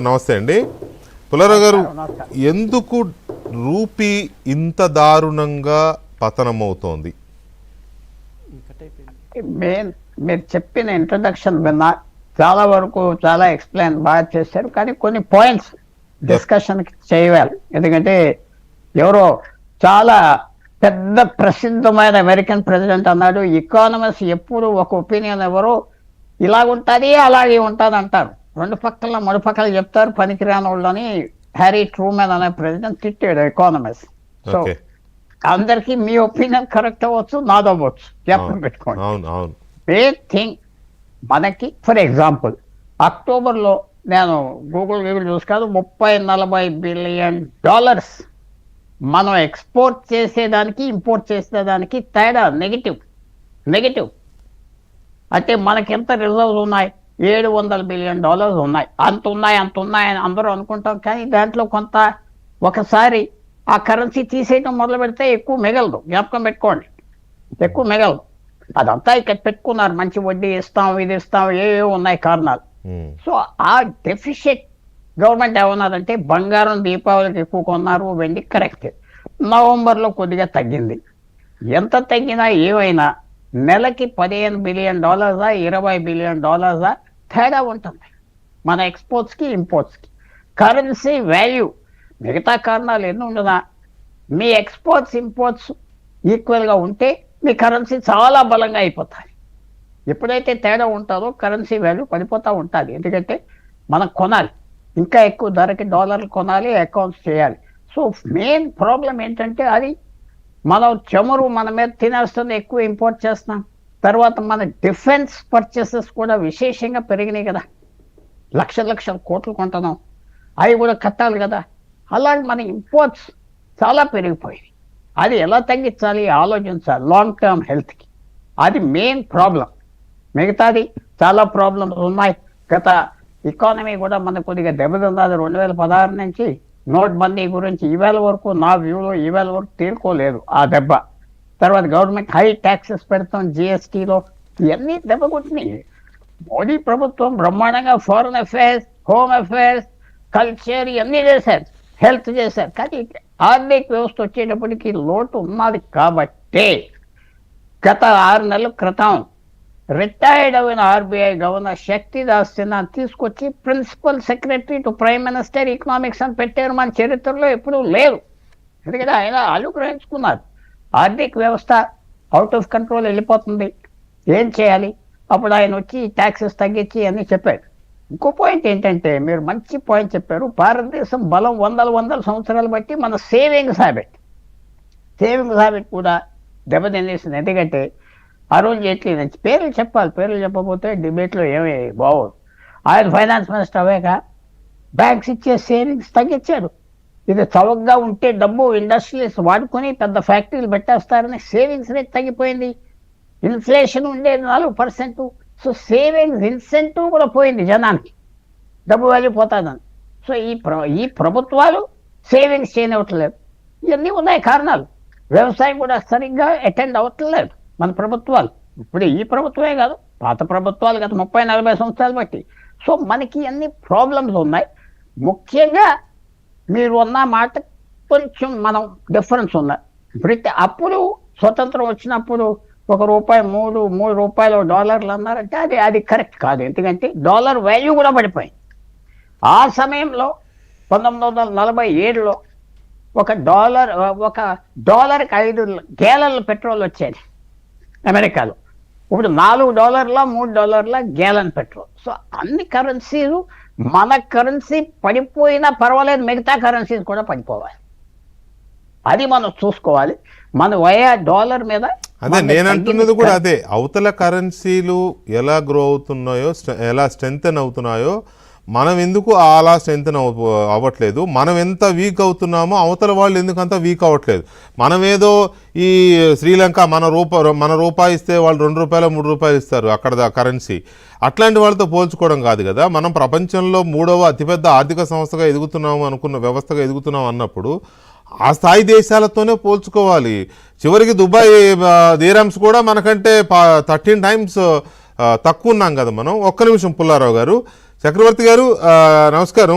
నమస్తే అండి పుల్లారావు గారు. ఎందుకు రూపీ ఇంత దారుణంగా పతనమవుతోంది? మీరు చెప్పిన ఇంట్రడక్షన్ విన్నా, చాలా వరకు చాలా ఎక్స్ప్లెయిన్ బాగా చేశారు. కానీ కొన్ని పాయింట్స్ డిస్కషన్ చేయాలి. ఎందుకంటే ఎవరో చాలా పెద్ద ప్రసిద్ధమైన అమెరికన్ ప్రెసిడెంట్ అన్నాడు, ఎకానమిస్ట్ ఎప్పుడు ఒక ఒపీనియన్ ఎవరో ఇలాగుంటుంది అలాగే ఉంటుంది అంటారు. రెండు పక్కల మూడు పక్కల చెప్తారు పనికిరాని వాళ్ళని. హ్యారీ ట్రూమెన్ అనే ప్రెసిడెంట్ తిట్టాడు ఎకానమిస్ట్. సో అందరికి మీ ఒపీనియన్ కరెక్ట్ అవ్వచ్చు, నాదవ్వచ్చు, జ్ఞాపకం పెట్టుకోండి. మెయిన్ థింగ్ మనకి ఫర్ ఎగ్జాంపుల్ అక్టోబర్లో నేను గూగుల్ చూసి కాదు, 30-40 బిలియన్ డాలర్స్ మనం ఎక్స్పోర్ట్ చేసేదానికి ఇంపోర్ట్ చేసేదానికి తేడా నెగిటివ్. అంటే మనకి ఎంత రిజర్వ్స్ ఉన్నాయి? 700 బిలియన్ డాలర్స్ ఉన్నాయి. అంత ఉన్నాయి అని అందరూ అనుకుంటాం. కానీ దాంట్లో కొంత ఒకసారి ఆ కరెన్సీ తీసేయడం మొదలు పెడితే ఎక్కువ మిగలదు, జ్ఞాపకం పెట్టుకోండి. ఎక్కువ మిగలదు. అదంతా ఇక్కడ పెట్టుకున్నారు, మంచి వడ్డీ ఇస్తాం, ఇది ఇస్తాం, ఏవో ఉన్నాయి కారణాలు. సో ఆ డెఫిషిట్ గవర్నమెంట్ ఏమన్నదంటే బంగారం దీపావళికి ఎక్కువ కొన్నారు, వెండి కరెక్ట్. నవంబర్లో కొద్దిగా తగ్గింది. ఎంత తగ్గినా ఏమైనా నెలకి 15 బిలియన్ డాలర్సా 20 బిలియన్ డాలర్సా తేడా ఉంటుంది మన ఎక్స్పోర్ట్స్కి ఇంపోర్ట్స్కి. కరెన్సీ వాల్యూ మిగతా కారణాలు ఎన్ని ఉండదా, మీ ఎక్స్పోర్ట్స్ ఇంపోర్ట్స్ ఈక్వల్గా ఉంటే మీ కరెన్సీ చాలా బలంగా అయిపోతాయి. ఎప్పుడైతే తేడా ఉంటుందో కరెన్సీ వాల్యూ పడిపోతూ ఉంటుంది. ఎందుకంటే మనం కొనాలి, ఇంకా ఎక్కువ ధరకి డాలర్లు కొనాలి, అకౌంట్స్ చేయాలి. సో మెయిన్ ప్రాబ్లం ఏంటంటే అది మనం చమురు మన మీద తినేస్తుంది, ఎక్కువ ఇంపోర్ట్ చేస్తున్నాం. తర్వాత మన డిఫెన్స్ పర్చేసెస్ కూడా విశేషంగా పెరిగినాయి కదా, లక్షల కోట్లు కొంటున్నాం, అవి కూడా కట్టాలి కదా. అలాగే మన ఇంపోర్ట్స్ చాలా పెరిగిపోయింది. అది ఎలా తగ్గించాలి ఆలోచించాలి లాంగ్ టర్మ్ హెల్త్కి. అది మెయిన్ ప్రాబ్లం. మిగతాది చాలా ప్రాబ్లమ్స్ ఉన్నాయి. గత ఎకానమీ కూడా మనకు కొద్దిగా దెబ్బతిన్నది 2016 నుంచి. నోట్ బందీ గురించి ఈవేళ వరకు నా వ్యూలో తీరుకోలేదు ఆ దెబ్బ. తర్వాత గవర్నమెంట్ హై ట్యాక్సెస్ పెడతాం జిఎస్టీలో, ఇవన్నీ దెబ్బ కొట్టినాయి. మోడీ ప్రభుత్వం బ్రహ్మాండంగా foreign affairs, home affairs, culture ఇవన్నీ చేశారు, హెల్త్ చేశారు. కానీ ఆర్థిక వ్యవస్థ వచ్చేటప్పటికి లోటు ఉన్నది. కాబట్టి గత 6 నెలల క్రితం రిటైర్డ్ అయిన ఆర్బీఐ గవర్నర్ శక్తిదాస్ సిన్హా తీసుకొచ్చి principal secretary to prime minister economics అని పెట్టారు. మన చరిత్రలో ఎప్పుడూ లేదు. ఎందుకంటే ఆయన అనుగ్రహించుకున్నారు, ఆర్థిక వ్యవస్థ అవుట్ ఆఫ్ కంట్రోల్ వెళ్ళిపోతుంది, ఏం చేయాలి. అప్పుడు ఆయన వచ్చి ట్యాక్సెస్ తగ్గించి అన్నీ చెప్పారు. ఇంకో పాయింట్ ఏంటంటే, మీరు మంచి పాయింట్ చెప్పారు, భారతదేశం బలం వందల సంవత్సరాలు బట్టి మన సేవింగ్స్ హ్యాబిట్ కూడా దెబ్బతినేసింది. ఎందుకంటే అరుణ్ జైట్లీ నుంచి పేర్లు చెప్పాలి, పేర్లు చెప్పకపోతే డిబేట్లో ఏమీ బాగోదు. ఆయన ఫైనాన్స్ మినిస్టర్ అవ్వాక బ్యాంక్స్ ఇచ్చే సేవింగ్స్ తగ్గించారు. ఇది చవకగా ఉంటే డబ్బు ఇండస్ట్రీస్ వాడుకొని పెద్ద ఫ్యాక్టరీలు పెట్టేస్తారని సేవింగ్స్ రేట్ తగ్గిపోయింది. ఇన్ఫ్లేషన్ ఉండేది 4%. సో సేవింగ్స్ ఇన్సెంటివ్ కూడా పోయింది జనానికి, డబ్బు వాల్యూ పోతుందని. సో ఈ ప్రభుత్వాలు సేవింగ్స్ చేయనివ్వట్లేదు. ఇవన్నీ ఉన్నాయి కారణాలు. వ్యవసాయం కూడా సరిగ్గా అటెండ్ అవ్వట్లేదు మన ప్రభుత్వాలు. ఇప్పుడు ఈ ప్రభుత్వమే కాదు, పాత ప్రభుత్వాలు గత 30-40 సంవత్సరాలు బట్టి. సో మనకి అన్ని ప్రాబ్లమ్స్ ఉన్నాయి. ముఖ్యంగా మీరు అన్న మాట కొంచెం మనం డిఫరెన్స్ ఉన్నాయి. అప్పుడు స్వతంత్రం వచ్చినప్పుడు ₹1 3 డాలర్లు అన్నారంటే అది కరెక్ట్ కాదు. ఎందుకంటే డాలర్ వాల్యూ కూడా పడిపోయింది. ఆ సమయంలో 1947లో ఒక డాలర్కి 5 గేలన్ల పెట్రోల్ వచ్చేది అమెరికాలో. ఇప్పుడు $4 $3 గ్యాలన్ పెట్రోల్. సో అన్ని కరెన్సీలు, మన కరెన్సీ పడిపోయినా పర్వాలేదు, మిగతా కరెన్సీస్ కూడా పడిపోవాలి. అది మనం చూసుకోవాలి. మన డాలర్ మీద అదే నేను అంటున్నది కూడా అదే. అవతల కరెన్సీలు ఎలా గ్రో అవుతున్నాయో, ఎలా స్ట్రెంగ్తెన్ అవుతున్నాయో, మనం ఎందుకు అలా స్ట్రెంగ్తెన్ అవ్వట్లేదు? మనం ఎంత వీక్ అవుతున్నామో అవతల వాళ్ళు ఎందుకు అంత వీక్ అవ్వట్లేదు? మనం ఏదో ఈ శ్రీలంక మన రూపాయి ఇస్తే వాళ్ళు ₹2 3 ఇస్తారు అక్కడ కరెన్సీ. అట్లాంటి వాళ్ళతో పోల్చుకోవడం కాదు కదా. మనం ప్రపంచంలో 3వ అతిపెద్ద ఆర్థిక సంస్థగా ఎదుగుతున్నాము అనుకున్న వ్యవస్థగా ఎదుగుతున్నాం అన్నప్పుడు ఆ స్థాయి దేశాలతోనే పోల్చుకోవాలి. చివరికి దుబాయ్ దీరామ్స్ కూడా మనకంటే 13 times తక్కువ ఉన్నాం కదా మనం. ఒక్క నిమిషం పుల్లారావు గారు. చక్రవర్తి గారు నమస్కారం.